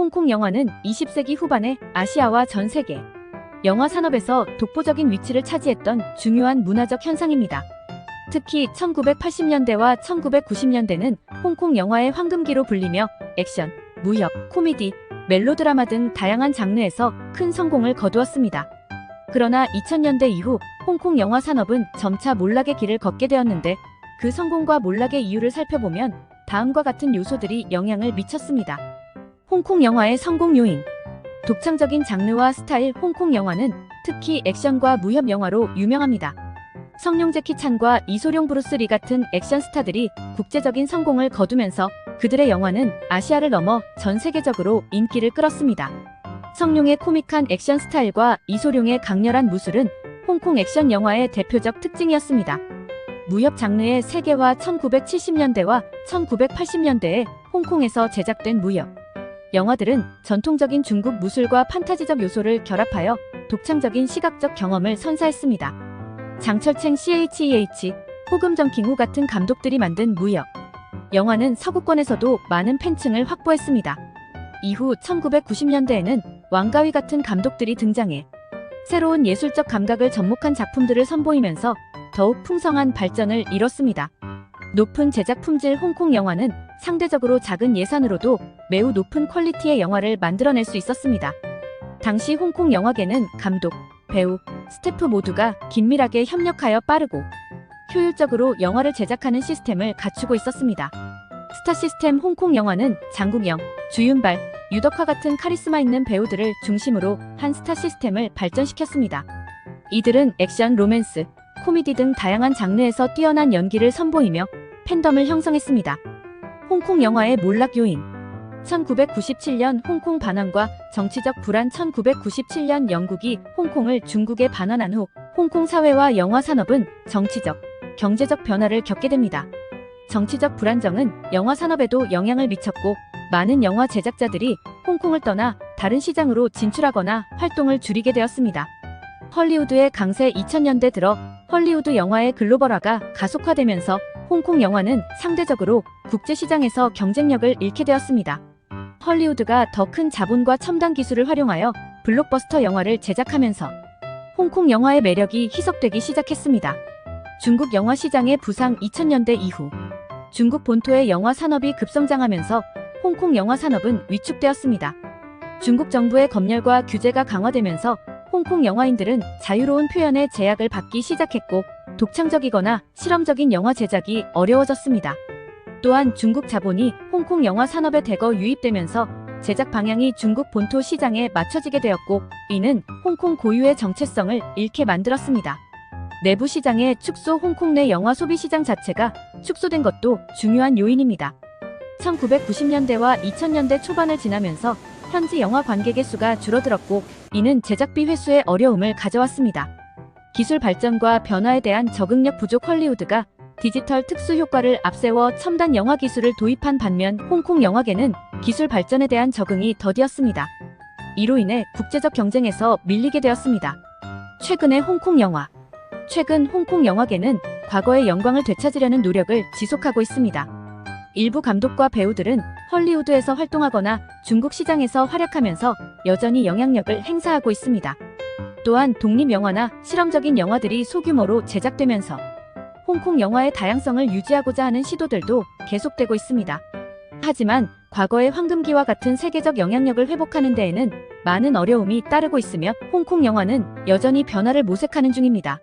홍콩 영화는 20세기 후반에 아시아와 전 세계 영화 산업에서 독보적인 위치를 차지했던 중요한 문화적 현상입니다. 특히 1980년대와 1990년대는 홍콩 영화의 황금기로 불리며 액션, 무협, 코미디, 멜로드라마 등 다양한 장르에서 큰 성공을 거두었습니다. 그러나 2000년대 이후 홍콩 영화 산업은 점차 몰락의 길을 걷게 되었는데 그 성공과 몰락의 이유를 살펴보면 다음과 같은 요소들이 영향을 미쳤습니다. 홍콩 영화의 성공 요인. 독창적인 장르와 스타일. 홍콩 영화는 특히 액션과 무협 영화로 유명합니다. 성룡 제키 찬과 이소룡 브루스 리 같은 액션 스타들이 국제적인 성공을 거두면서 그들의 영화는 아시아를 넘어 전 세계적으로 인기를 끌었습니다. 성룡의 코믹한 액션 스타일과 이소룡의 강렬한 무술은 홍콩 액션 영화의 대표적 특징이었습니다. 무협 장르의 세계화. 1970년대와 1980년대에 홍콩에서 제작된 무협 영화들은 전통적인 중국 무술과 판타지적 요소를 결합하여 독창적인 시각적 경험을 선사했습니다. 장철챈 CHEH, 호금 정킹후 같은 감독들이 만든 무협 영화는 서구권에서도 많은 팬층을 확보했습니다. 이후 1990년대에는 왕가위 같은 감독들이 등장해 새로운 예술적 감각을 접목한 작품들을 선보이면서 더욱 풍성한 발전을 이뤘습니다. 높은 제작 품질. 홍콩 영화는 상대적으로 작은 예산으로도 매우 높은 퀄리티의 영화를 만들어낼 수 있었습니다. 당시 홍콩 영화계는 감독, 배우, 스태프 모두가 긴밀하게 협력하여 빠르고 효율적으로 영화를 제작하는 시스템을 갖추고 있었습니다. 스타 시스템. 홍콩 영화는 장국영, 주윤발, 유덕화 같은 카리스마 있는 배우들을 중심으로 한 스타 시스템을 발전시켰습니다. 이들은 액션, 로맨스, 코미디 등 다양한 장르에서 뛰어난 연기를 선보이며 팬덤을 형성했습니다. 홍콩 영화의 몰락 요인. 1997년 홍콩 반환과 정치적 불안. 1997년 영국이 홍콩을 중국에 반환한 후 홍콩 사회와 영화 산업은 정치적, 경제적 변화를 겪게 됩니다. 정치적 불안정은 영화 산업에도 영향을 미쳤고 많은 영화 제작자들이 홍콩을 떠나 다른 시장으로 진출하거나 활동을 줄이게 되었습니다. 헐리우드의 강세. 2000년대 들어 헐리우드 영화의 글로벌화가 가속화되면서 홍콩 영화는 상대적으로 국제시장에서 경쟁력을 잃게 되었습니다. 헐리우드가 더 큰 자본과 첨단 기술을 활용하여 블록버스터 영화를 제작하면서 홍콩 영화의 매력이 희석되기 시작했습니다. 중국 영화 시장의 부상. 2000년대 이후 중국 본토의 영화 산업이 급성장하면서 홍콩 영화 산업은 위축되었습니다. 중국 정부의 검열과 규제가 강화되면서 홍콩 영화인들은 자유로운 표현의 제약을 받기 시작했고 독창적이거나 실험적인 영화 제작이 어려워졌습니다. 또한 중국 자본이 홍콩 영화 산업에 대거 유입되면서 제작 방향이 중국 본토 시장에 맞춰지게 되었고 이는 홍콩 고유의 정체성을 잃게 만들었습니다. 내부 시장의 축소. 홍콩 내 영화 소비 시장 자체가 축소된 것도 중요한 요인입니다. 1990년대와 2000년대 초반을 지나면서 현지 영화 관객의 수가 줄어들었고 이는 제작비 회수에 어려움을 가져왔습니다. 기술 발전과 변화에 대한 적응력 부족. 헐리우드가 디지털 특수 효과를 앞세워 첨단 영화 기술을 도입한 반면 홍콩 영화계는 기술 발전에 대한 적응이 더디었습니다. 이로 인해 국제적 경쟁에서 밀리게 되었습니다. 최근의 홍콩 영화. 최근 홍콩 영화계는 과거의 영광을 되찾으려는 노력을 지속하고 있습니다. 일부 감독과 배우들은 헐리우드에서 활동하거나 중국 시장에서 활약하면서 여전히 영향력을 행사하고 있습니다. 또한 독립영화나 실험적인 영화들이 소규모로 제작되면서 홍콩 영화의 다양성을 유지하고자 하는 시도들도 계속되고 있습니다. 하지만 과거의 황금기와 같은 세계적 영향력을 회복하는 데에는 많은 어려움이 따르고 있으며 홍콩 영화는 여전히 변화를 모색하는 중입니다.